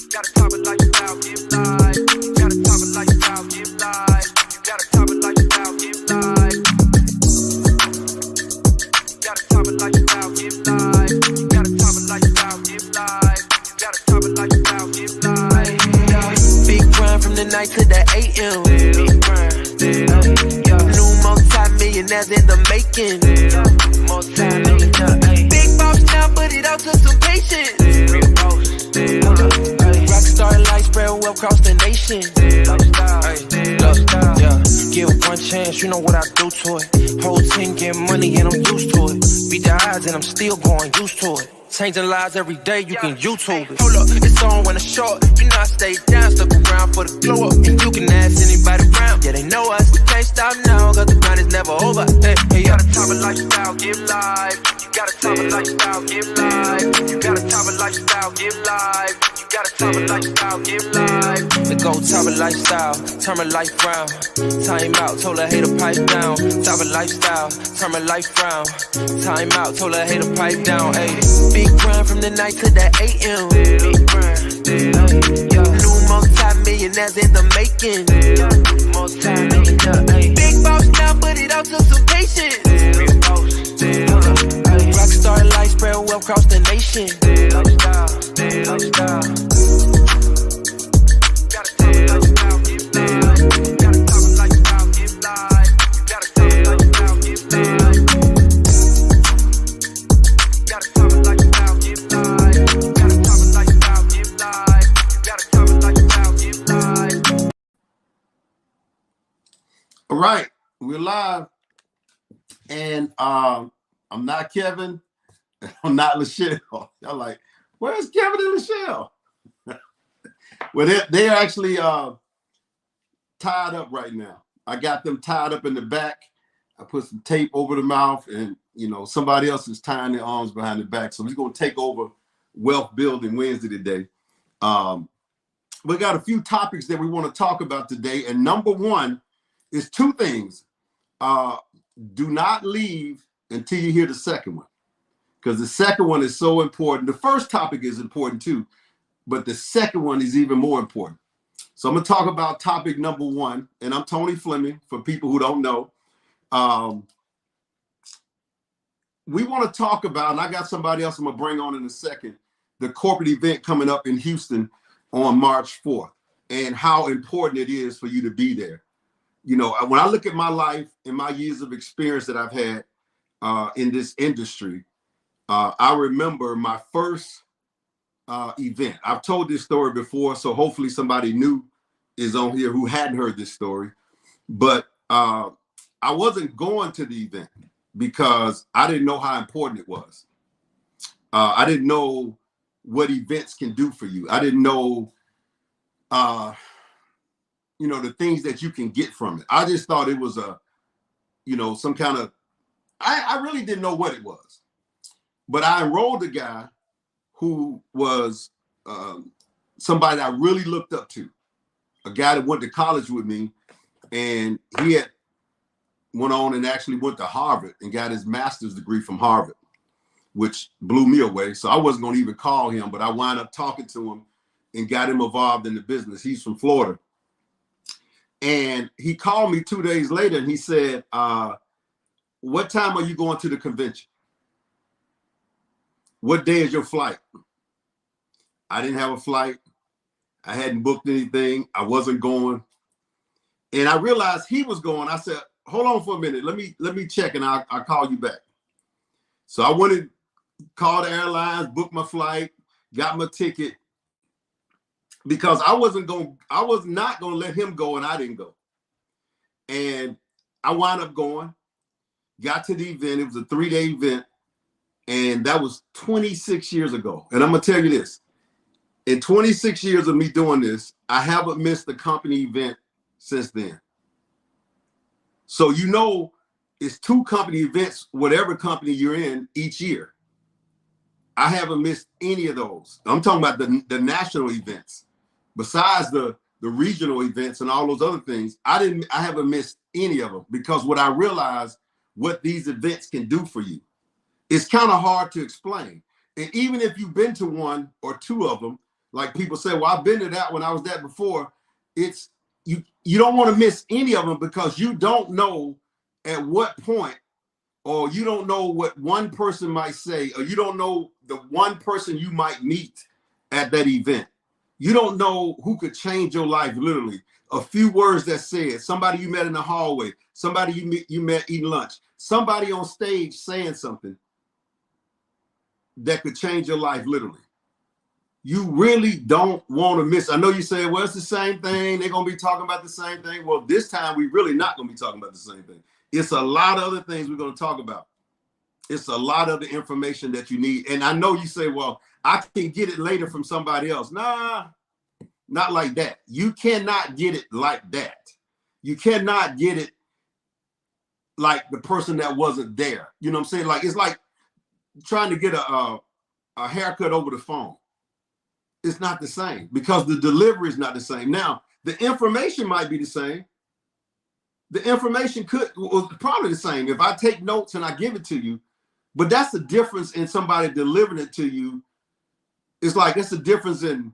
Gotta top it lifestyle, give life. Gotta top it lifestyle, give life. You gotta top it lifestyle, give life. Gotta top it lifestyle, give life. You gotta top it lifestyle, give life. You gotta top it lifestyle, give life. Big grind from the night to the AM. Big grind, new multi-millionaires in the making. Multi-millionaire, big boss now, but it all took some patience. Real boss, rockstar life spread well across the nation. Give one chance, you know what I do to it. Whole team get money and I'm used to it. Beat the odds and I'm still going used to it. Changing lives every day, you can YouTube it. Hold up, it's on when it's short. You know I stay down, stuck around for the glow up. And you can ask anybody around, yeah, they know us. We can't stop now, cause the grind is never over. Hey, you gotta top it lifestyle, give life. You gotta top it lifestyle, give life. You gotta top it lifestyle, give life. You gotta top it lifestyle, give life. We go top it lifestyle, turn my life round. Time out, told her hater pipe down. Top it lifestyle, turn my life round. Time out, told her hater pipe down. Hey, big grind from the night to the AM. Big grind, new multi-millionaires in the making. Multi-millionaire, big boss now, but it all took some patience. Rockstar life spread well across the nation. All right, we're live, and I'm not Kevin, I'm not Lachelle. Y'all like, where's Kevin and Lachelle? Well, they're actually tied up right now. I got them tied up in the back. I put some tape over the mouth, and somebody else is tying their arms behind the back. So we're gonna take over Wealth Building Wednesday today. We got a few topics that we want to talk about today, and number one is two things. Do not leave until you hear the second one, because the second one is so important. The first topic is important too, but the second one is even more important. So I'm going to talk about topic number one, and I'm Tony Fleming for people who don't know. We want to talk about, and I got somebody else I'm going to bring on in a second, the corporate event coming up in Houston on March 4th, and how important it is for you to be there. When I look at my life and my years of experience that I've had in this industry, I remember my first event. I've told this story before, so hopefully somebody new is on here who hadn't heard this story. But I wasn't going to the event because I didn't know how important it was. I didn't know what events can do for you. I didn't know the things that you can get from it. I just thought it was some kind of, I really didn't know what it was. But I enrolled a guy who was somebody I really looked up to, a guy that went to college with me, and he had went on and actually went to Harvard and got his master's degree from Harvard, which blew me away. So I wasn't going to even call him, but I wound up talking to him and got him involved in the business. He's from Florida. And he called me 2 days later and he said, what time are you going to the convention? What day is your flight? I didn't have a flight. I hadn't booked anything. I wasn't going. And I realized he was going. I said, hold on for a minute. Let me check and I'll call you back. So I went and called the airlines, booked my flight, got my ticket, because I was not going to let him go, and I didn't go. And I wound up going, got to the event. It was a 3-day event, and that was 26 years ago. And I'm going to tell you this. In 26 years of me doing this, I haven't missed a company event since then. So it's 2 company events, whatever company you're in, each year. I haven't missed any of those. I'm talking about the national events. Besides the regional events and all those other things, I haven't missed any of them, because what I realized what these events can do for you, it's kind of hard to explain. And even if you've been to 1 or 2 of them, Like people say, well, I've been to that when I was that before. It's you don't want to miss any of them because you don't know at what point, or you don't know what one person might say, or you don't know the one person you might meet at that event. You don't know who could change your life, literally. A few words that said, somebody you met in the hallway, somebody you met eating lunch, somebody on stage saying something that could change your life, literally. You really don't want to miss. I know you say, well, it's the same thing. They're going to be talking about the same thing. Well, this time we really not going to be talking about the same thing. It's a lot of other things we're going to talk about. It's a lot of the information that you need. And I know you say, well, I can get it later from somebody else. Nah, not like that. You cannot get it like that. You cannot get it like the person that wasn't there. You know what I'm saying? Like, it's like trying to get a haircut over the phone. It's not the same because the delivery is not the same. Now, the information might be the same. The information was probably the same. If I take notes and I give it to you, but that's the difference in somebody delivering it to you. It's like, it's the difference in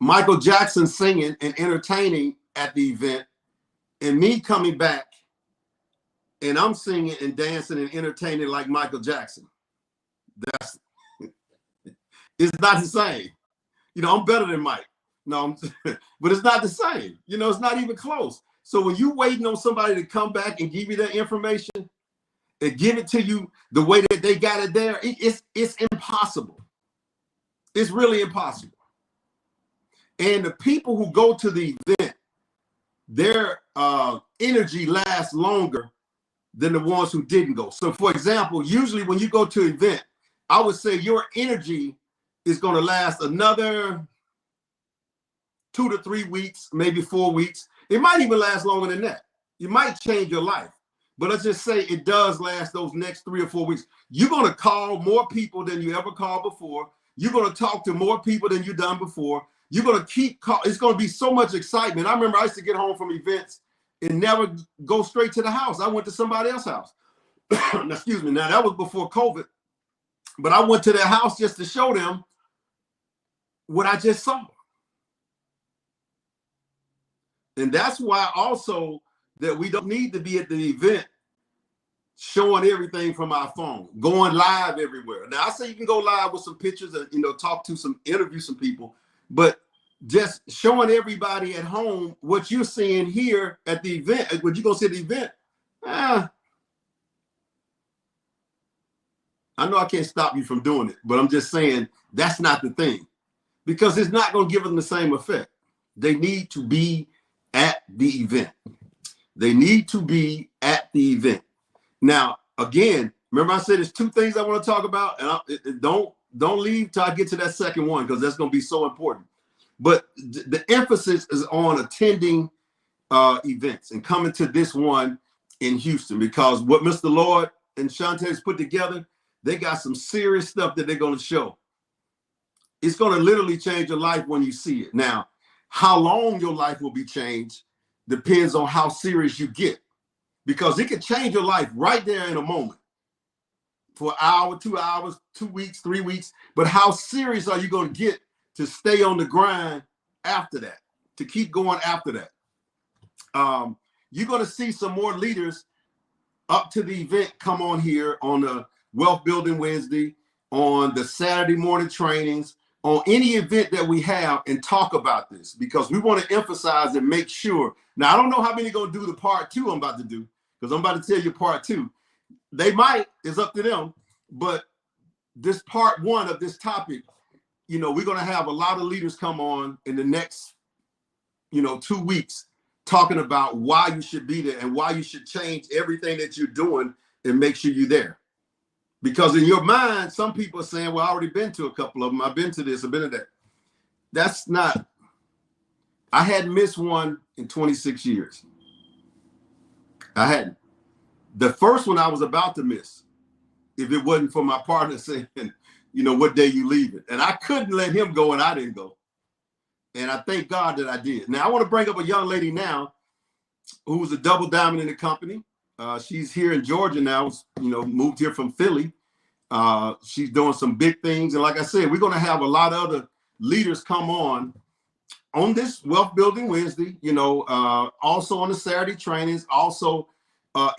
Michael Jackson singing and entertaining at the event and me coming back and I'm singing and dancing and entertaining like Michael Jackson. It's not the same. You know, I'm better than Mike. No, but it's not the same. You know, it's not even close. So when you're waiting on somebody to come back and give you that information and give it to you the way that they got it there, it's impossible. It's really impossible. And the people who go to the event, their energy lasts longer than the ones who didn't go. So for example, usually when you go to an event, I would say your energy is going to last another 2 to 3 weeks, maybe 4 weeks. It might even last longer than that. You might change your life. But let's just say it does last those next 3 or 4 weeks. You're going to call more people than you ever called before. You're going to talk to more people than you've done before. You're going to keep calling. It's going to be so much excitement. I remember I used to get home from events and never go straight to the house. I went to somebody else's house. Excuse me. Now, that was before COVID. But I went to their house just to show them what I just saw. And that's why also that we don't need to be at the event showing everything from our phone, going live everywhere. Now I say you can go live with some pictures and, you know, talk to some, interview some people, but just showing everybody at home what you're seeing here at the event, when you're gonna see the event, I know I can't stop you from doing it, but I'm just saying that's not the thing. Because it's not going to give them the same effect. They need to be at the event. They need to be at the event. Now, again, remember I said there's 2 things I want to talk about, and don't leave till I get to that second one because that's going to be so important. But the emphasis is on attending events and coming to this one in Houston because what Mr. Lord and Shantae's put together, they got some serious stuff that they're going to show. It's going to literally change your life when you see it. Now, how long your life will be changed depends on how serious you get, because it can change your life right there in a moment for an hour, 2 hours, 2 weeks, 3 weeks. But how serious are you going to get to stay on the grind after that, to keep going after that? You're going to see some more leaders up to the event come on here on the Wealth Building Wednesday, on the Saturday morning trainings, on any event that we have, and talk about this because we want to emphasize and make sure. Now, I don't know how many are going to do the part 2 I'm about to do because I'm about to tell you part 2. They might, it's up to them, but this part 1 of this topic, you know, we're going to have a lot of leaders come on in the next, 2 weeks talking about why you should be there and why you should change everything that you're doing and make sure you're there. Because in your mind, some people are saying, well, I already been to a couple of them. I've been to this, I've been to that. That's not, I hadn't missed one in 26 years. I hadn't. The first one I was about to miss, if it wasn't for my partner saying, what day you leaving? And I couldn't let him go and I didn't go. And I thank God that I did. Now, I want to bring up a young lady now who's a double diamond in the company. She's here in Georgia now, moved here from Philly. She's doing some big things. And like I said, we're going to have a lot of other leaders come on this Wealth Building Wednesday, also on the Saturday trainings. Also,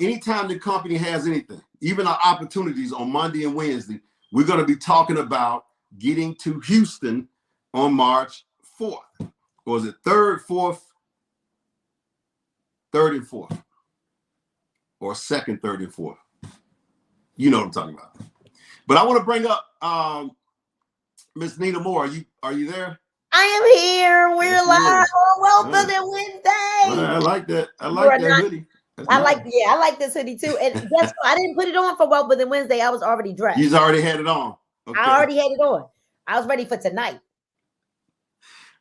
anytime the company has anything, even our opportunities on Monday and Wednesday, we're going to be talking about getting to Houston on March 4th. Or is it 3rd, 4th? 3rd and 4th. Or 2nd, 3rd, and 4th. You know what I'm talking about. But I want to bring up Miss Nina Moore. Are you there? I am here. We're live on Wealth Building Wednesday. I like that. I like that hoodie. I like this hoodie too. And guess what? I didn't put it on for Wealth Building Wednesday. I was already dressed. You've already had it on. Okay. I already had it on. I was ready for tonight.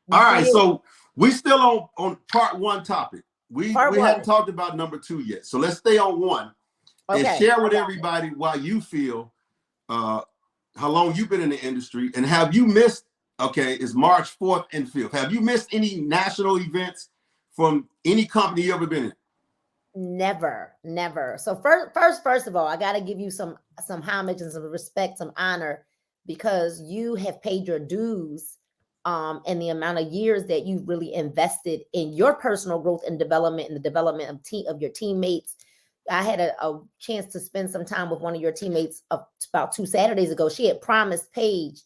All right. So we still on part 1 topic. We hadn't talked about number 2 yet. So let's stay on 1 and share with everybody why you feel, how long you've been in the industry, and have you missed, it's March 4th and 5th. Have you missed any national events from any company you ever been in? Never. So first of all, I got to give you some homage and some respect, some honor, because you have paid your dues and the amount of years that you've really invested in your personal growth and development, and the development of your teammates. I had a chance to spend some time with one of your teammates about 2 Saturdays ago. She had promised Paige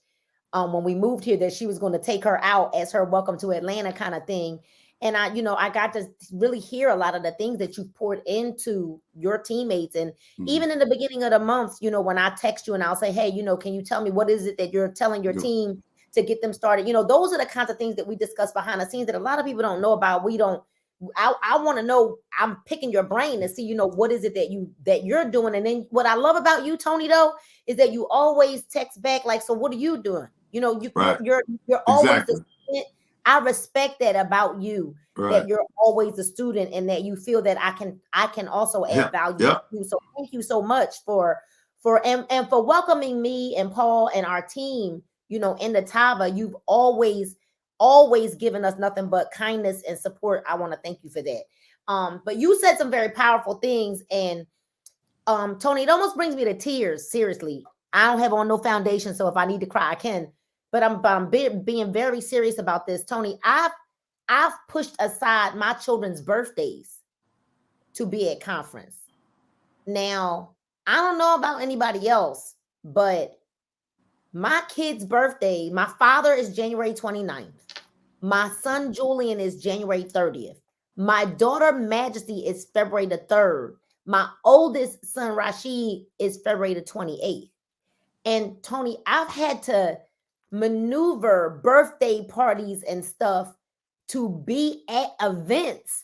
when we moved here that she was going to take her out as her welcome to Atlanta kind of thing. And I got to really hear a lot of the things that you poured into your teammates. And even in the beginning of the month, when I text you and I'll say, hey, can you tell me what is it that you're telling your team to get them started? Those are the kinds of things that we discuss behind the scenes that a lot of people don't know about. I want to know. I'm picking your brain to see, what is it that you're doing. And then what I love about you, Tony, though, is that you always text back like, so what are you doing? You're always the student. I respect that about you, that you're always a student and that you feel that I can also add value to you. So thank you so much for welcoming me and Paul and our team, in the Tava. You've always given us nothing but kindness and support. I want to thank you for that. But you said some very powerful things, and Tony, it almost brings me to tears. Seriously, I don't have on no foundation, so if I need to cry, I can. But I'm being very serious about this, Tony. I've pushed aside my children's birthdays to be at conference. Now, I don't know about anybody else, but my kid's birthday, my father is January 29th. My son Julian is January 30th. My daughter Majesty is February the 3rd. My oldest son Rashid is February the 28th. And Tony, I've had to maneuver birthday parties and stuff to be at events,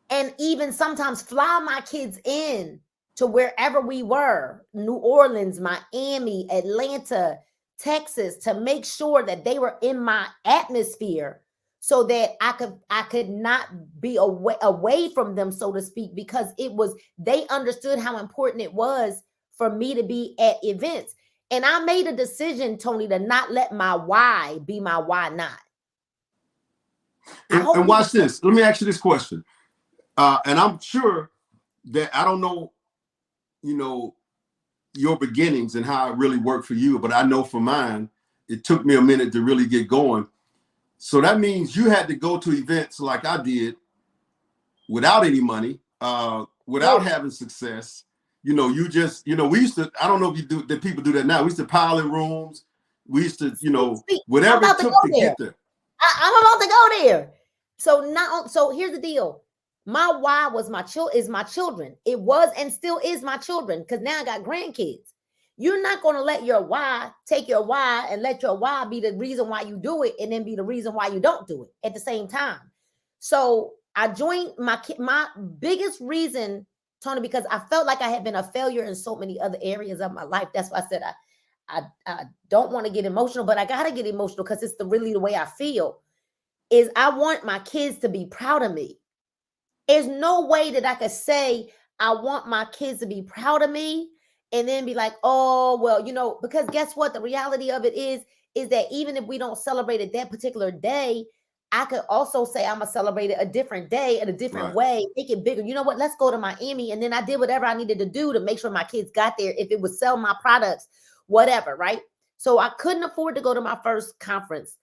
and even sometimes fly my kids in to wherever we were, New Orleans, Miami, Atlanta, Texas, to make sure that they were in my atmosphere so that I could not be away from them, so to speak, because they understood how important it was for me to be at events. And I made a decision, Tony, to not let my why be my why not. And watch this. Let me ask you this question. And I'm sure that I don't know, your beginnings and how it really worked for you, but I know for mine, it took me a minute to really get going. So that means you had to go to events like I did without any money, without having success. You just, we used to, I don't know if that people do that now. We used to pile in rooms. We used to, whatever it took to get there. I'm about to go there. So here's the deal. My why was is my children. It was and still is my children, because now I got grandkids. You're not going to let your why take your why and let your why be the reason why you do it and then be the reason why you don't do it at the same time. So I joined my biggest reason, Tony, because I felt like I had been a failure in so many other areas of my life. That's why I said I don't want to get emotional, but I got to get emotional because it's really the way I feel. Is I want my kids to be proud of me. There's no way that I could say I want my kids to be proud of me and then be like, oh, well, because guess what? The reality of it is that even if we don't celebrate it that particular day, I could also say I'm going to celebrate it a different day in a different way, make it bigger. You know what? Let's go to Miami. And then I did whatever I needed to do to make sure my kids got there. If it would sell my products, whatever, right? So I couldn't afford to go to my first conference.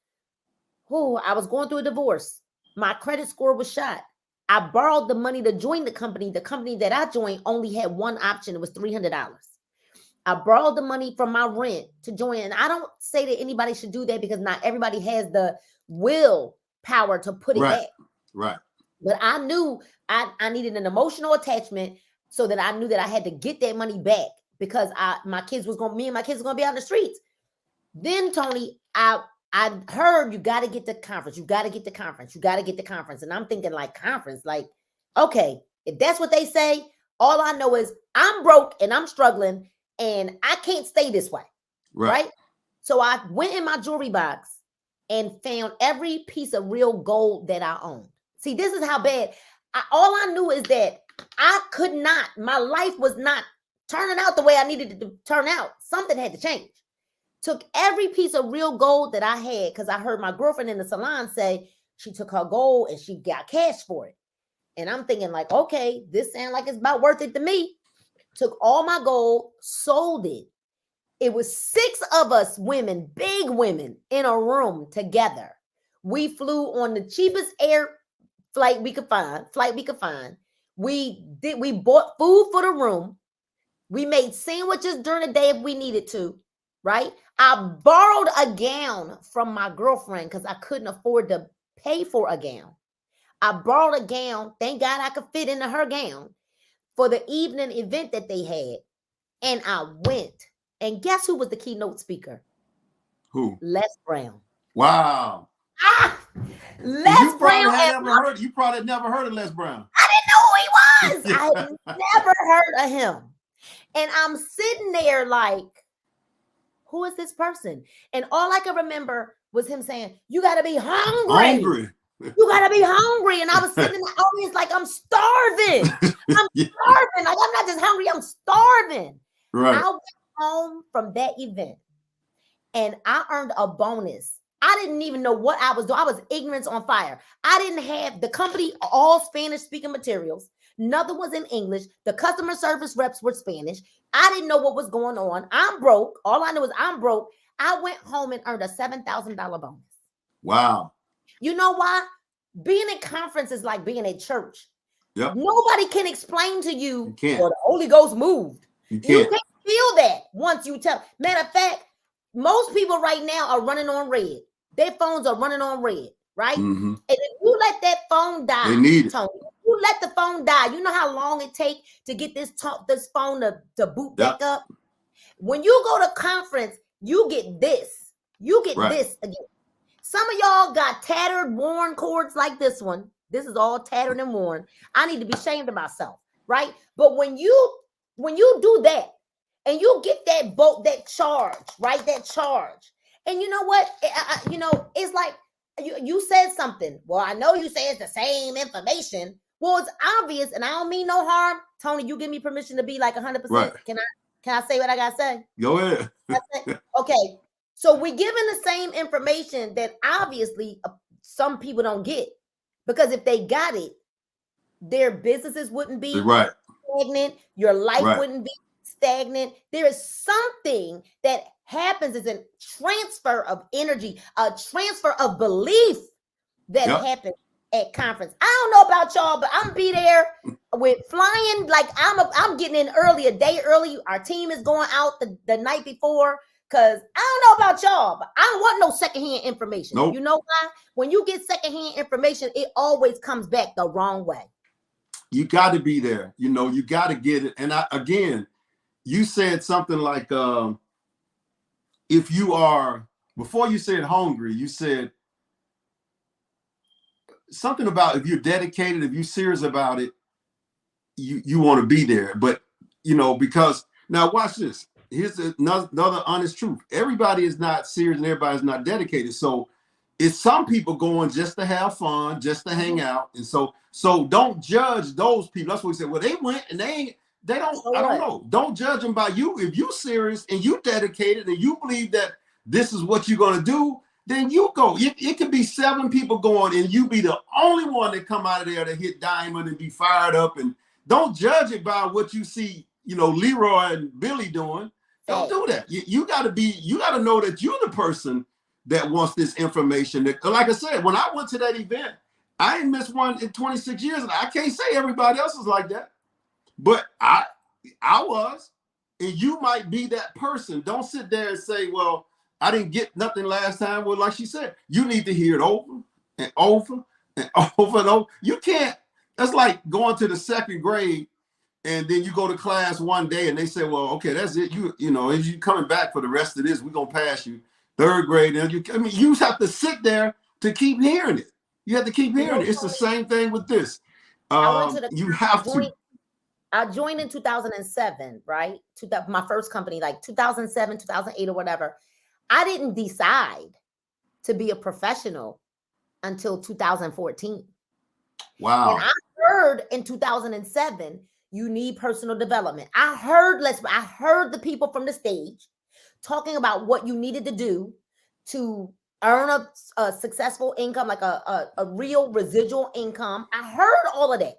Oh, I was going through a divorce. My credit score was shot. I borrowed the money to join the company. The company that I joined only had one option. It was $300. I borrowed the money from my rent to join. And I don't say that anybody should do that because not everybody has the will power to put it Right. back. Right. But I knew I needed an emotional attachment so that I knew that I had to get that money back because my kids was going to be on the streets. Then Tony, I heard you got to get the conference. You got to get the conference. You got to get the conference. And I'm thinking like conference, like, okay, if that's what they say, all I know is I'm broke and I'm struggling and I can't stay this way. Right? So I went in my jewelry box and found every piece of real gold that I owned. See, this is how bad. All I knew is that I could not, my life was not turning out the way I needed it to turn out. Something had to change. Took every piece of real gold that I had because I heard my girlfriend in the salon say she took her gold and she got cash for it. And I'm thinking like, okay, this sounds like it's about worth it to me. Took all my gold, sold it. It was 6 of us women, big women, in a room together. We flew on the cheapest flight we could find. We bought food for the room. We made sandwiches during the day if we needed to, right? I borrowed a gown from my girlfriend because I couldn't afford to pay for a gown. I borrowed a gown. Thank God I could fit into her gown for the evening event that they had. And I went. And guess who was the keynote speaker? Who? Les Brown. Wow. Les Brown. You probably never heard of Les Brown. I didn't know who he was. I had never heard of him. And I'm sitting there like, who is this person? And all I could remember was him saying, you got to be hungry. You got to be hungry. And I was sitting in the audience like, I'm starving. I'm starving. Like, I'm not just hungry. I'm starving. Right. I went home from that event and I earned a bonus. I didn't even know what I was doing. I was ignorance on fire. I didn't have the company, all Spanish speaking materials. Nothing was in English. The customer service reps were Spanish. I didn't know what was going on. I'm broke. All I know is I'm broke. I went home and earned a $7,000 bonus. Wow. You know why? Being at conference is like being at church. Yep. Nobody can explain to you, well, the Holy Ghost moved. You can't feel that once you tell. Matter of fact, most people right now are running on red. Their phones are running on red, right? Mm-hmm. And if you let that phone die, they need it. Tony, you let the phone die. You know how long it takes to get this phone to boot back up? When you go to conference, you get this. You get this again. Some of y'all got tattered, worn cords like this one. This is all tattered and worn. I need to be ashamed of myself, right? But when you do that and you get that charge, right? That charge. And you know what? It's like you said something. Well, I know you say it's the same information. Well, it's obvious, and I don't mean no harm. Tony, you give me permission to be like 100%. Right. Can I say what I gotta say? Go ahead. Okay. So we're given the same information that obviously some people don't get, because if they got it, their businesses wouldn't be stagnant. Your life wouldn't be stagnant. There is something that happens as a transfer of energy, a transfer of belief that happens at conference. I don't know about y'all, but I'm be there with flying. Like I'm getting in early, a day early. Our team is going out the night before. Because I don't know about y'all, but I don't want no secondhand information. Nope. You know why? When you get secondhand information, it always comes back the wrong way. You got to be there. You got to get it. And again, you said something like, if you are, before you said hungry, you said something about if you're dedicated, if you're serious about it, you want to be there. But, because now watch this. Here's another honest truth. Everybody is not serious and everybody's not dedicated. So it's some people going just to have fun, just to hang out. And so don't judge those people. That's what we said. Well, they went and I don't know. Don't judge them by you. If you serious and you dedicated and you believe that this is what you're going to do, then you go. It could be 7 people going and you be the only one that come out of there to hit diamond and be fired up. And don't judge it by what you see, Leroy and Billy doing. Don't do that. You got to know that you're the person that wants this information. That, like I said, when I went to that event, I ain't missed one in 26 years. And I can't say everybody else is like that, but I was, and you might be that person. Don't sit there and say, well, I didn't get nothing last time. Well, like she said, you need to hear it over and over and over and over. You can't, that's like going to the second grade and then you go to class one day and they say, well, okay, that's it. You know, if you coming back for the rest of this, we're going to pass you. Third grade. And you have to sit there to keep hearing it. You have to keep hearing it. It's the same thing with this. You have to. I joined in 2007, right? My first company, like 2007, 2008 or whatever. I didn't decide to be a professional until 2014. Wow. And I heard in 2007, you need personal development. I heard the people from the stage talking about what you needed to do to earn a successful income, like a real residual income. I heard all of that.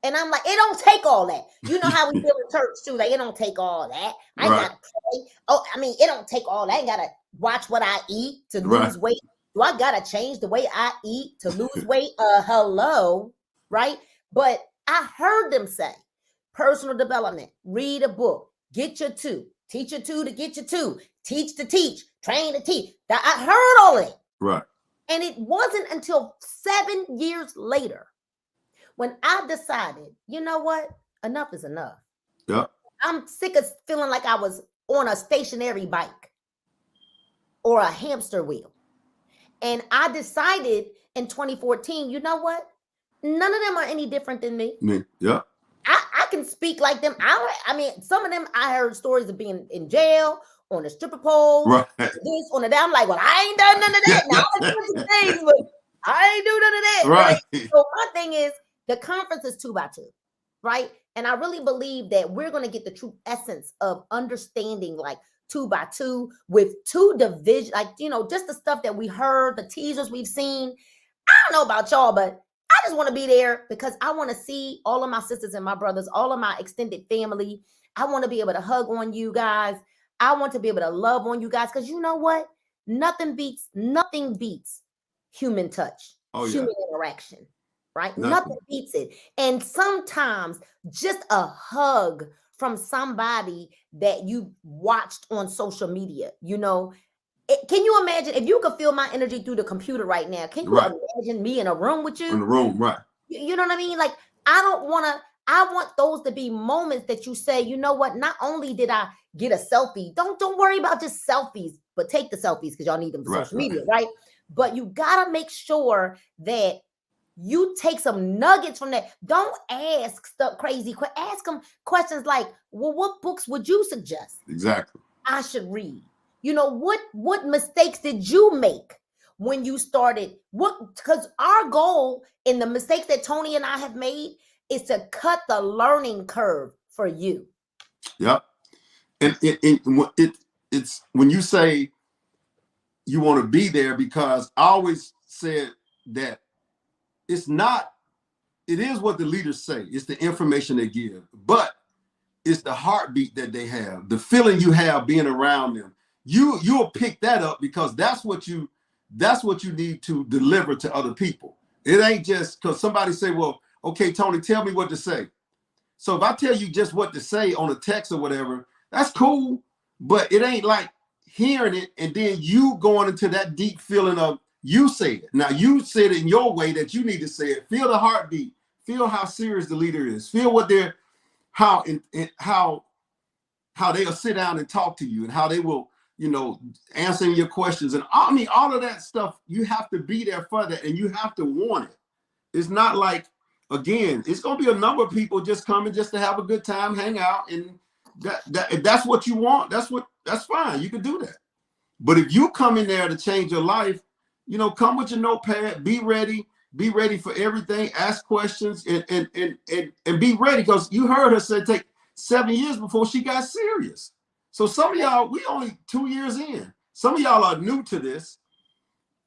And I'm like, it don't take all that. You know how we feel in church too. Like, it don't take all that. I gotta pray. Oh, I mean, it don't take all that. I gotta watch what I eat to lose weight. Do I gotta change the way I eat to lose weight? Hello, right? But I heard them say, personal development, read a book, get your 2, teach your 2 to get your 2, teach to teach, train to teach. I heard all of it. Right. And it wasn't until 7 years later when I decided, you know what? Enough is enough. Yeah. I'm sick of feeling like I was on a stationary bike or a hamster wheel. And I decided in 2014, you know what? None of them are any different than me. Yeah. I can speak like them. I mean, some of them, I heard stories of being in jail, on a stripper pole, this, on that. I'm like, well, I ain't done none of that. Now I do some things, but I ain't do none of that. Right. So my thing is, the conference is 2x2, right? And I really believe that we're going to get the true essence of understanding like 2x2 with 2 divisions, like, you know, just the stuff that we heard, the teasers we've seen. I don't know about y'all, but I just want to be there because I want to see all of my sisters and my brothers, all of my extended family. I want to be able to hug on you guys. I want to be able to love on you guys because you know what? Nothing beats human touch, human interaction. Right? Nothing beats it. And sometimes just a hug from somebody that you watched on social media, you know, can you imagine if you could feel my energy through the computer right now? Can you imagine me in a room with you? In the room, right. You know what I mean? Like, I want those to be moments that you say, you know what? Not only did I get a selfie, don't worry about just selfies, but take the selfies because y'all need them for social media, right? But you got to make sure that you take some nuggets from that. Don't ask stuff crazy. Ask them questions like, well, what books would you suggest? Exactly. I should read. You know, what mistakes did you make when you started? Because our goal in the mistakes that Tony and I have made is to cut the learning curve for you. Yep. And it's when you say you want to be there, because I always said that it is what the leaders say. It's the information they give, but it's the heartbeat that they have, the feeling you have being around them. You'll pick that up because that's what you need to deliver to other people. It ain't just because somebody say, well, okay, Tony, tell me what to say. So if I tell you just what to say on a text or whatever, that's cool, but it ain't like hearing it and then you going into that deep feeling of, you say it. Now you said it in your way that you need to say it. Feel the heartbeat. Feel how serious the leader is. Feel what how they'll sit down and talk to you and how they will, you know, answering your questions. And I mean, all of that stuff, you have to be there for that and you have to want it. It's not like, again, it's going to be a number of people just coming just to have a good time, hang out. And if that's what you want, that's fine. You can do that. But if you come in there to change your life, you know, come with your notepad, be ready for everything, ask questions and be ready. Because you heard her say take 7 years before she got serious. So some of y'all, we only 2 years in. Some of y'all are new to this.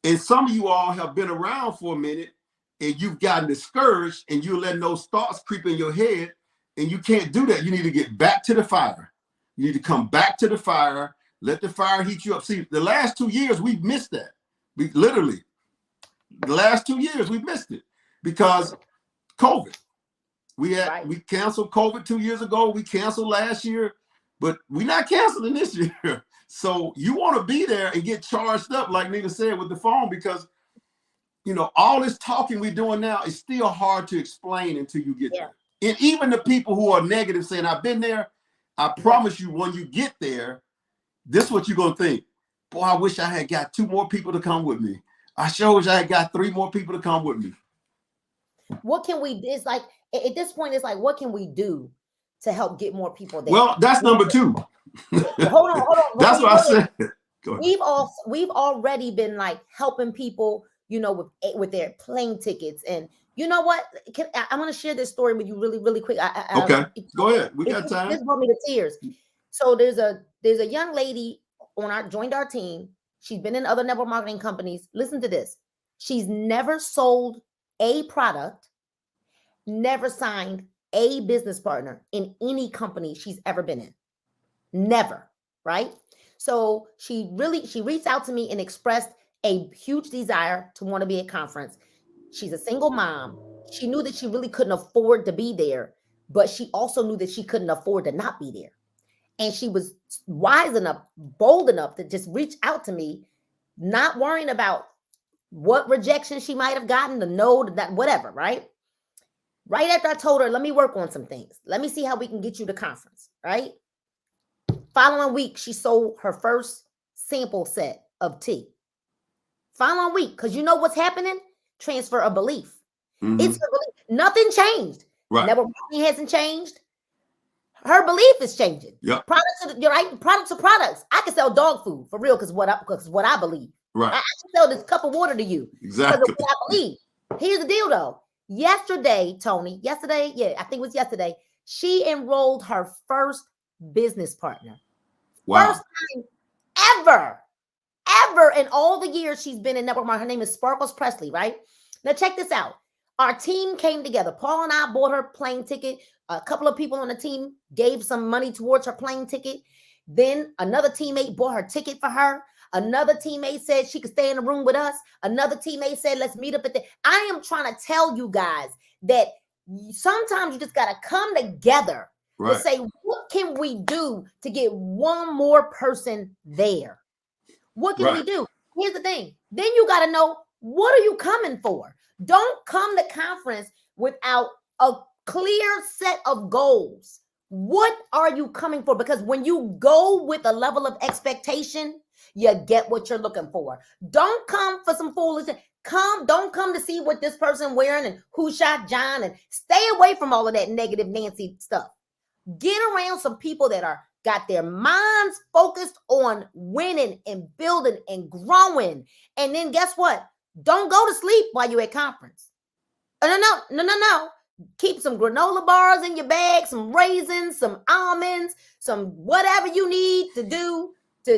And some of you all have been around for a minute and you've gotten discouraged and you're letting those thoughts creep in your head and you can't do that. You need to get back to the fire. You need to come back to the fire. Let the fire heat you up. See, the last 2 years, we've missed that. We literally, the last 2 years, we've missed it because COVID. We canceled COVID 2 years ago. We canceled last year, but we're not canceling this year. So you want to be there and get charged up, like Nina said, with the phone, because you know, all this talking we're doing now is still hard to explain until you get there. And even the people who are negative saying, I've been there, I promise you, when you get there, this is what you're going to think. Boy, I wish I had got 2 more people to come with me. I sure wish I had got 3 more people to come with me. What can we, it's like, at this point, it's like, what can we do to help get more people there? Well, that's number 2. Hold on. That's what I said. We've already been like helping people, you know, with their plane tickets. And you know what? I'm going to share this story with you really, really quick. Okay, go ahead. We got time. This brought me to tears. So there's a young lady joined our team. She's been in other network marketing companies. Listen to this. She's never sold a product, never signed a business partner in any company she's ever been in. Never, right? So she reached out to me and expressed a huge desire to want to be at conference. She's a single mom. She knew that she really couldn't afford to be there, but she also knew that she couldn't afford to not be there. And she was wise enough, bold enough to just reach out to me, not worrying about what rejection she might have gotten, the no, that whatever, right? Right after I told her, let me work on some things. Let me see how we can get you to conference, right? Following week, she sold her first sample set of tea. Following week, because you know what's happening? Transfer of belief. Mm-hmm. It's her belief. Nothing changed. Right. Network marketing hasn't changed. Her belief is changing. Yep. Products are products. I can sell dog food for real because what I believe. Right. I can sell this cup of water to you. Exactly. Because of what I believe. Here's the deal though. Yesterday, Tony, I think it was yesterday, she enrolled her first business partner. Wow. First time ever in all the years she's been in network marketing. Her name is Sparkles Presley, right? Now check this out. Our team came together. Paul and I bought her plane ticket. A couple of people on the team gave some money towards her plane ticket. Then another teammate bought her ticket for her. Another teammate said she could stay in the room with us. Another teammate said, let's meet up at the... I am trying to tell you guys that sometimes you just got to come together and say, what can we do to get one more person there? What can we do? Here's the thing. Then you got to know, what are you coming for? Don't come to conference without a clear set of goals. What are you coming for? Because when you go with a level of expectation, you get what you're looking for. Don't come for some foolishness. Don't come to see what this person wearing and who shot John, and stay away from all of that negative Nancy stuff. Get around some people that got their minds focused on winning and building and growing. And then guess what? Don't go to sleep while you're at conference. No. Keep some granola bars in your bag, some raisins, some almonds, some whatever you need to do,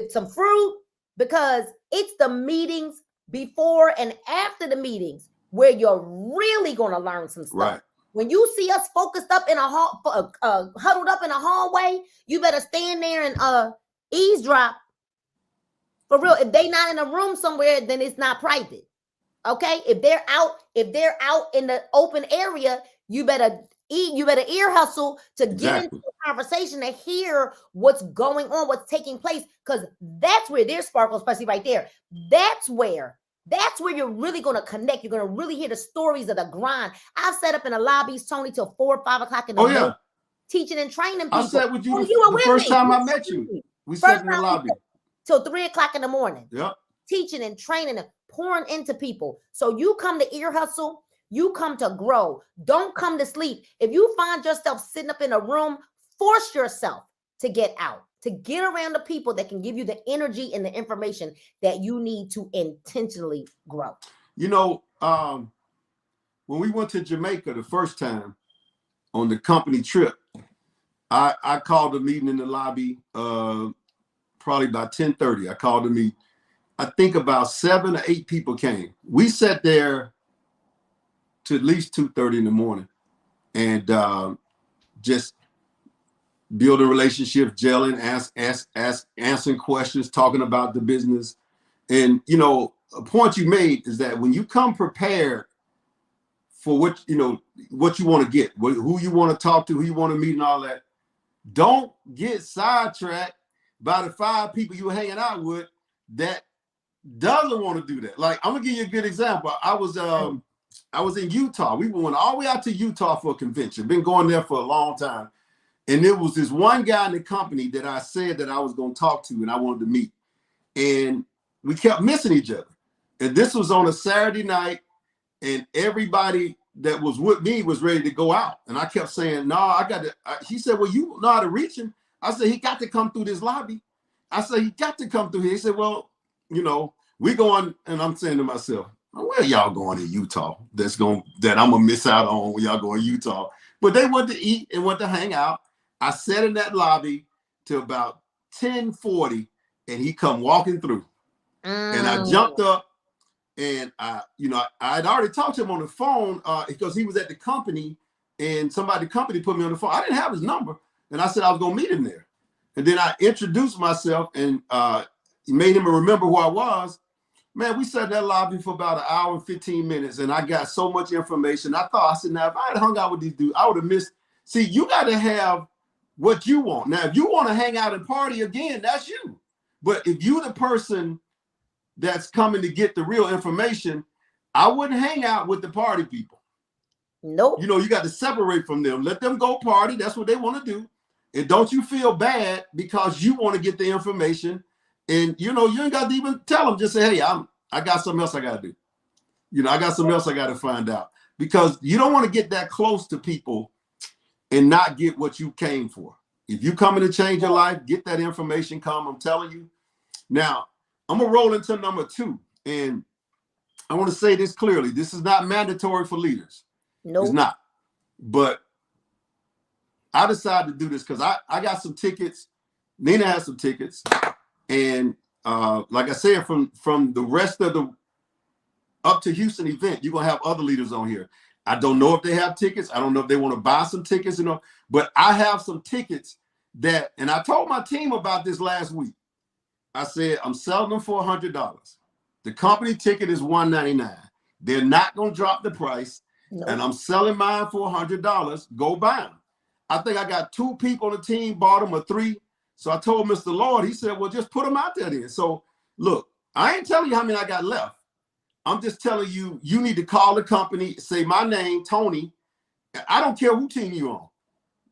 some fruit, because it's the meetings before and after the meetings where you're really going to learn some stuff. Right. When you see us focused up in a huddled up in a hallway, you better stand there and eavesdrop. For real, if they not in a room somewhere, then it's not private. Okay, if they're out in the open area, you better ear hustle to get into the conversation to hear what's going on, what's taking place, because that's where there's Sparkles, especially right there. That's where you're really going to connect. You're going to really hear the stories of the grind. I've sat up in the lobbies, Tony, till 4 or 5 o'clock in the morning, teaching and training people. I sat with you the first time I met you. We sat in the lobby till 3 o'clock in the morning. Yep. Teaching and training and pouring into people. So you come to ear hustle, you come to grow. Don't come to sleep. If you find yourself sitting up in a room, force yourself to get out, to get around the people that can give you the energy and the information that you need to intentionally grow. You know, when we went to Jamaica the first time on the company trip, I called a meeting in the lobby probably about 10:30. I called a meeting. I think about 7 or 8 people came. We sat there to at least 2:30 in the morning and just building relationships, gelling, answering questions, talking about the business. And, you know, a point you made is that when you come prepared for what you want to get, who you want to talk to, who you want to meet and all that, don't get sidetracked by the 5 people you're hanging out with that doesn't want to do that. Like, I'm gonna give you a good example. I was in Utah. We went all the way out to Utah for a convention. Been going there for a long time. And there was this one guy in the company that I said that I was going to talk to and I wanted to meet. And we kept missing each other. And this was on a Saturday night, and everybody that was with me was ready to go out. And I kept saying, no, I got to. He said, well, you know how to reach him. I said, he got to come through this lobby. I said, he got to come through here. He said, well, you know, we going, and I'm saying to myself, where y'all going in Utah that I'm going to miss out on when y'all go in Utah? But they went to eat and went to hang out. I sat in that lobby till about 10:40, and he come walking through. And I jumped up, and I had already talked to him on the phone because he was at the company, and somebody at the company put me on the phone. I didn't have his number, and I said I was gonna meet him there. And then I introduced myself and made him remember who I was. Man, we sat in that lobby for about an hour and 15 minutes, and I got so much information. I said, now if I had hung out with these dudes, I would have missed. See, you got to have what you want. Now, if you want to hang out and party again, that's you. But if you're the person that's coming to get the real information, I wouldn't hang out with the party people. Nope. You know, you got to separate from them. Let them go party. That's what they want to do. And don't you feel bad because you want to get the information. And, you know, you ain't got to even tell them. Just say, hey, I got something else I got to do. You know, I got something else I got to find out. Because you don't want to get that close to people and not get what you came for. If you coming to change your life, get that information, I'm telling you. Now, I'm going to roll into number 2. And I want to say this clearly. This is not mandatory for leaders. No, It's not. But I decided to do this because I got some tickets. Nina has some tickets. And like I said, from the rest of the up to Houston event, you're going to have other leaders on here. I don't know if they have tickets. I don't know if they want to buy some tickets, but I have some tickets that, and I told my team about this last week. I said, I'm selling them for $100. The company ticket is $199. They're not going to drop the price. No. And I'm selling mine for $100. Go buy them. I think I got 2 people on the team, bought them, or 3. So I told Mr. Lord, he said, well, just put them out there then. So look, I ain't telling you how many I got left. I'm just telling you, you need to call the company, say my name, Tony. I don't care who team you on.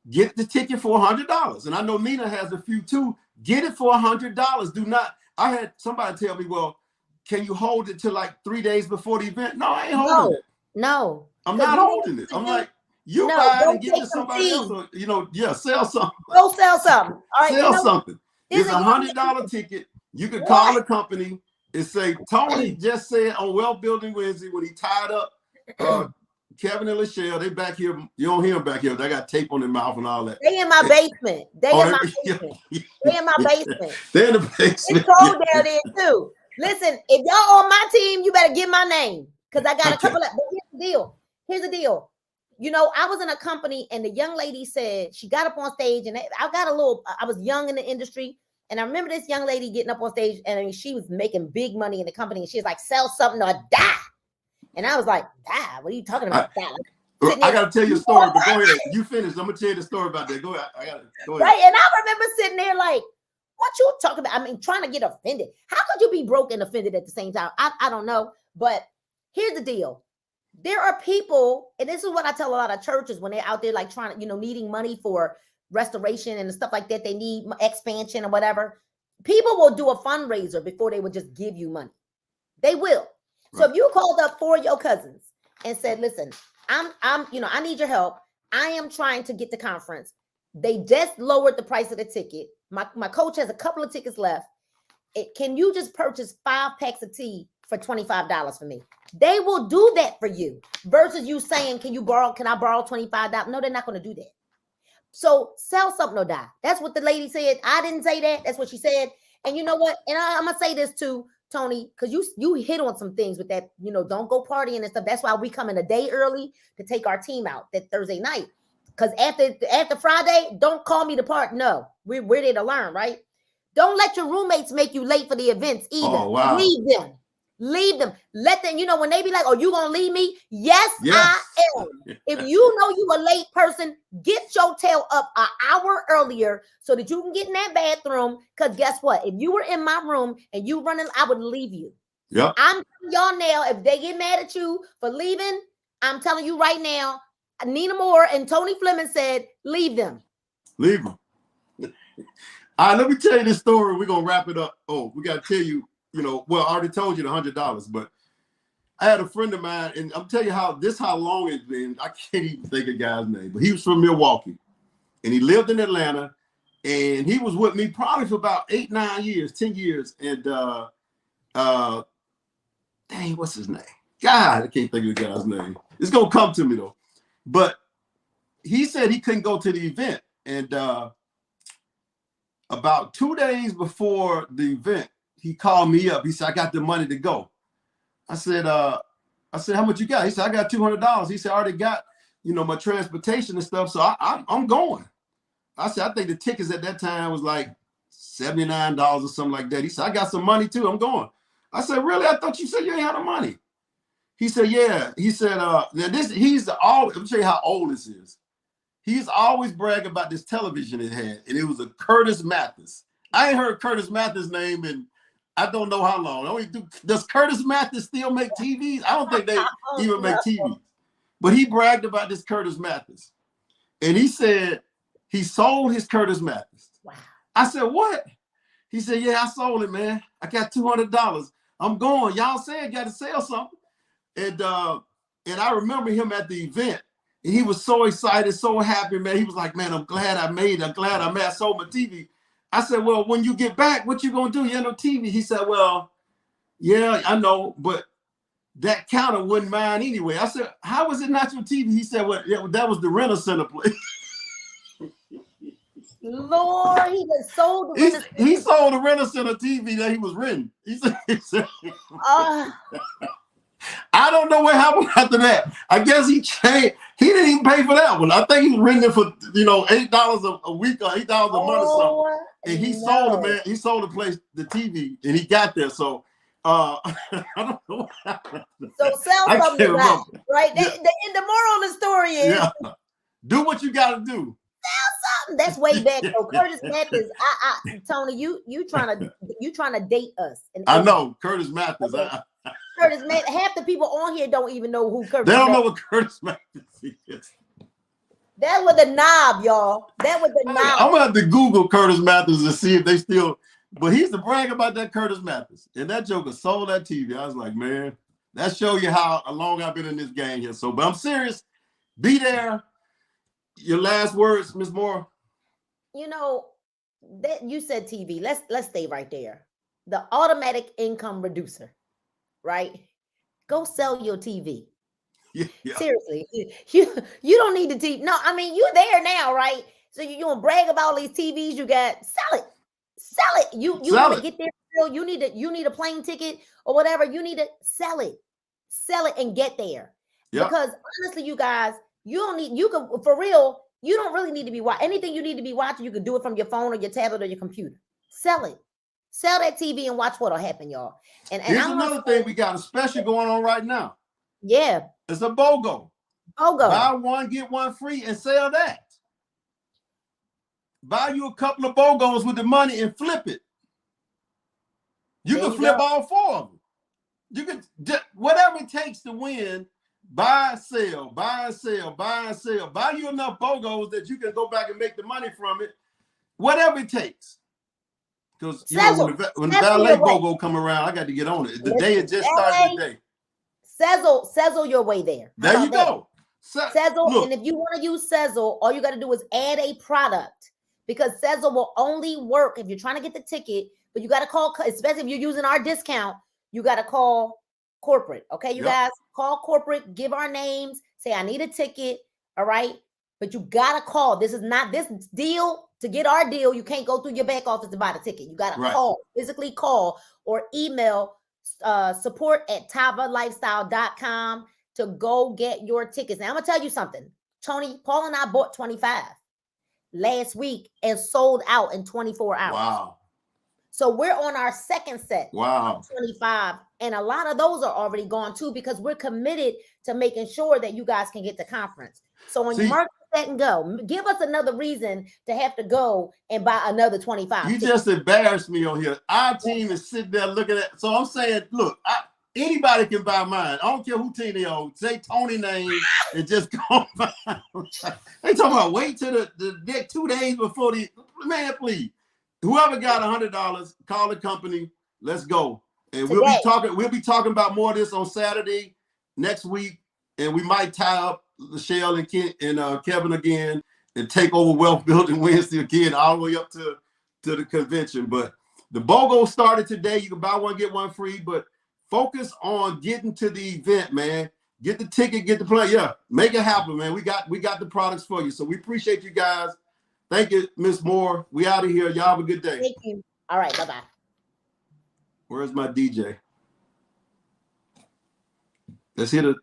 Get the ticket for $100. And I know Nina has a few too. Get it for $100. Do not. I had somebody tell me, well, can you hold it till like 3 days before the event? No, I ain't holding it. No. I'm not holding it. I'm like, you buy it and give it to somebody else. Or, sell something. Go sell something. All right, sell something. It's $100 ticket. You can call the company and say, Tony just said on Wealth Building Wednesday when he tied up Kevin and Lachelle, they back here. You don't hear them back here. They got tape on their mouth and all that. They in my basement. They in my basement. They're in the basement. It's cold down there too. Listen, if y'all on my team, you better get my name because I got a couple of. But here's the deal. You know, I was in a company and the young lady said she got up on stage and I was young in the industry. And I remember this young lady getting up on stage and she was making big money in the company. And she was like, sell something or die. And I was like, die? What are you talking about? I got to tell you a story, but go ahead. You finish. I'm going to tell you the story about that. Go ahead. Go ahead. Right. And I remember sitting there like, what you talking about? I mean, trying to get offended. How could you be broke and offended at the same time? I don't know. But here's the deal. There are people, and this is what I tell a lot of churches when they're out there like trying to, needing money for restoration and stuff like that. They need expansion or whatever. People will do a fundraiser before they would just give you money. They will. Right. So if you called up 4 of your cousins and said, listen, I need your help. I am trying to get the conference. They just lowered the price of the ticket. My coach has a couple of tickets left. Can you just purchase 5 packs of tea for $25 for me? They will do that for you versus you saying, can I borrow $25? No, they're not going to do that. So sell something or die. That's what the lady said. I didn't say that. That's what she said. And you know what? And I'm going to say this too, Tony, because you hit on some things with that, don't go partying and stuff. That's why we come in a day early to take our team out that Thursday night. Because after Friday, don't call me to part. No, we're there to learn, right? Don't let your roommates make you late for the events either. Oh, wow. Leave them. Leave them. Let them, when they be like, oh, you gonna leave me? Yes, I am. If you know you a late person, get your tail up an hour earlier so that you can get in that bathroom. Because guess what? If you were in my room and you running, I would leave you. Yep. I'm telling y'all now, if they get mad at you for leaving, I'm telling you right now, Nina Moore and Tony Fleming said, leave them. Leave them. All right, let me tell you this story. We're going to wrap it up. Oh, we got to tell you, well, I already told you the $100, but I had a friend of mine, and I'm telling you how long it's been. I can't even think of the guy's name, but he was from Milwaukee, and he lived in Atlanta, and he was with me probably for about 8, 9 years, 10 years, and dang, what's his name? God, I can't think of the guy's name. It's going to come to me, though. But he said he couldn't go to the event, and about 2 days before the event, he called me up. He said, I got the money to go. I said, how much you got? He said, I got $200. He said, I already got, my transportation and stuff. So I'm going. I said, I think the tickets at that time was like $79 or something like that. He said, I got some money too. I'm going. I said, really? I thought you said you ain't had the money. He said, yeah. He said, now let me tell you how old this is. He's always bragging about this television it had, and it was a Curtis Mathis. I ain't heard Curtis Mathis' name in I don't know how long. Does Curtis Mathis still make TVs? I don't think they even make TVs. But he bragged about this Curtis Mathis. And he said he sold his Curtis Mathis. Wow. I said, what? He said, yeah, I sold it, man. I got $200. I'm going. Y'all said got to sell something. And I remember him at the event. And he was so excited, so happy, man. He was like, man, I'm glad I made it. I'm glad I sold my TV. I said, well, when you get back, what you going to do? You ain't no TV. He said, well, yeah, I know, but that counter wasn't mine anyway. I said, how was it not your TV? He said, well, yeah, that was the Rent-A-Center place. Lord, he just sold the Rent-A-Center. He sold the Rent-A-Center TV that he was renting. He said I don't know what happened after that. I guess he changed. He didn't even pay for that one. I think he was renting it for $8 a week or $8 a month or something. And he sold it, man. He sold the place, the TV, and he got there. So I don't know what happened. So sell something, right? The moral of the story is do what you got to do. Sell something. That's way back. So Curtis Mathis, Tony, you trying to date us? I know Curtis Mathis. Curtis Mathis. Half the people on here don't even know who Curtis. They don't know what Curtis Mathis is. That was the knob, y'all. That was the knob. I'm gonna have to Google Curtis Mathis and see if they still. But he's to brag about that Curtis Mathis, and that joker sold that TV. I was like, man, that show you how long I've been in this game here. So, but I'm serious. Be there. Your last words, Ms. Moore. That you said TV. Let's stay right there. The automatic income reducer, right? Go sell your TV. Yeah. Seriously, you don't need the TV. No, I mean you're there now, right? So you don't brag about all these TVs you got. Sell it. You want to get there. You need a plane ticket or whatever. You need to sell it and get there. Yep. Because honestly, you guys, you don't really need to be watching anything. You need to be watching. You can do it from your phone or your tablet or your computer. Sell it. Sell that TV and watch what'll happen, y'all. And here's another thing we got a special going on right now. Yeah. It's a BOGO. Buy one, get one free and sell that. Buy you a couple of BOGOs with the money and flip it. You can flip all 4 of them. You can, whatever it takes to win, buy, sell, buy and sell, buy and sell. Buy you enough BOGOs that you can go back and make the money from it. Whatever it takes. Because when the valet BOGO come around, I got to get on it. The day it just started today. Sezzle your way there. There you go. Sezzle, and if you want to use Sezzle, all you got to do is add a product, because Sezzle will only work if you're trying to get the ticket, but you got to call, especially if you're using our discount, you got to call corporate. Okay, you guys, call corporate, give our names, say, I need a ticket. All right. But you got to call. This is not this deal. To get our deal, you can't go through your back office to buy the ticket. You got to call, physically call, or email support@tavalifestyle.com to go get your tickets. Now, I'm going to tell you something. Tony, Paul and I bought 25 last week and sold out in 24 hours. Wow. So we're on our second set. Wow. 25. And a lot of those are already gone too, because we're committed to making sure that you guys can get the conference. So when you mark that and go, give us another reason to have to go and buy another 25. You just embarrassed me on here. Our team is sitting there looking at. So I'm saying, look, anybody can buy mine. I don't care who team they on. Say Tony name and just go buy. They talking about wait till the next 2 days before the man, please. Whoever got $100, call the company. Let's go. And we'll be talking about more of this on Saturday next week. And we might tie up Michelle and Kevin again and take over Wealth Building Wednesday again, all the way up to the convention. But the BOGO started today. You can buy one, get one free, but focus on getting to the event, man. Get the ticket, get the play. Yeah, make it happen, man. We got the products for you. So we appreciate you guys. Thank you, Miss Moore. We out of here. Y'all have a good day. Thank you. All right, bye-bye. Where's my DJ? Let's hit a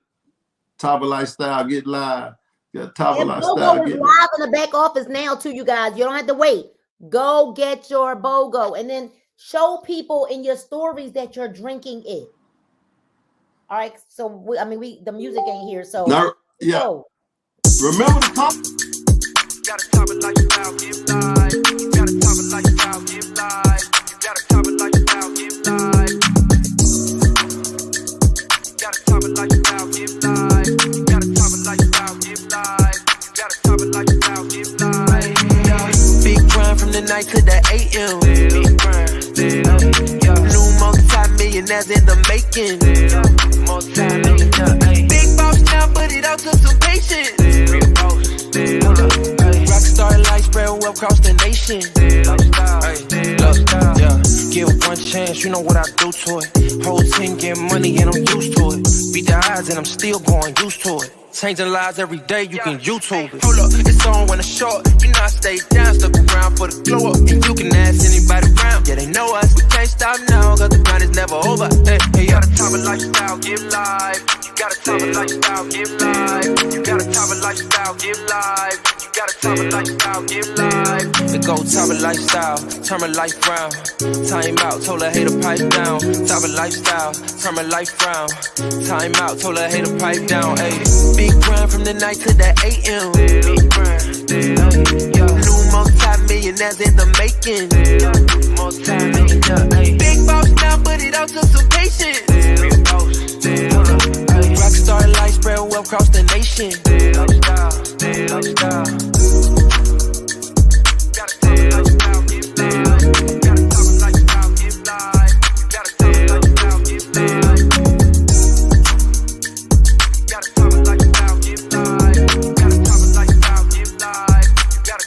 Taba Lifestyle, get live. Got Taba Lifestyle. Get live in the back office now too, you guys. You don't have to wait. Go get your BOGO and then show people in your stories that you're drinking it. All right. So the music ain't here. So now, yeah. Go. Remember the comp. Got a Taba Lifestyle, give live. Got a Taba Lifestyle, give live. Got a Taba Lifestyle, give live. Got a Taba Lifestyle, give live. Got a Taba Lifestyle, give live. Got a Taba Lifestyle, give live. Big grind from the night to the AM. Big grind, new multi-millionaires in the making. Multi-millionaire, big boss now, but it all took some patience. Real boss, Rockstar life spread well across the nation. Give one chance, you know what I do to it. Whole team get money and I'm used to it. Beat the odds and I'm still going used to it. Changing lives every day, you can YouTube it. Hold up, it's on when it's short. You know I stay down, stuck around for the glow up. And you can ask anybody around, yeah, they know us. We can't stop now, cause the grind is never over. Hey, got a Taba Lifestyle, give live. You got a Taba Lifestyle, give live. You got a Taba Lifestyle, give live. You got a Taba Lifestyle, give live. The go Taba Lifestyle, turn my life round. Time out, told her hater pipe down. Taba Lifestyle, turn my life round. Time out, told her hater pipe down. Hey, big grind from the night to the AM. Big grind, new multi-millionaires in the making. Multi-millionaire, big boss now, but it all took some patience. Rockstar life spread well across the nation.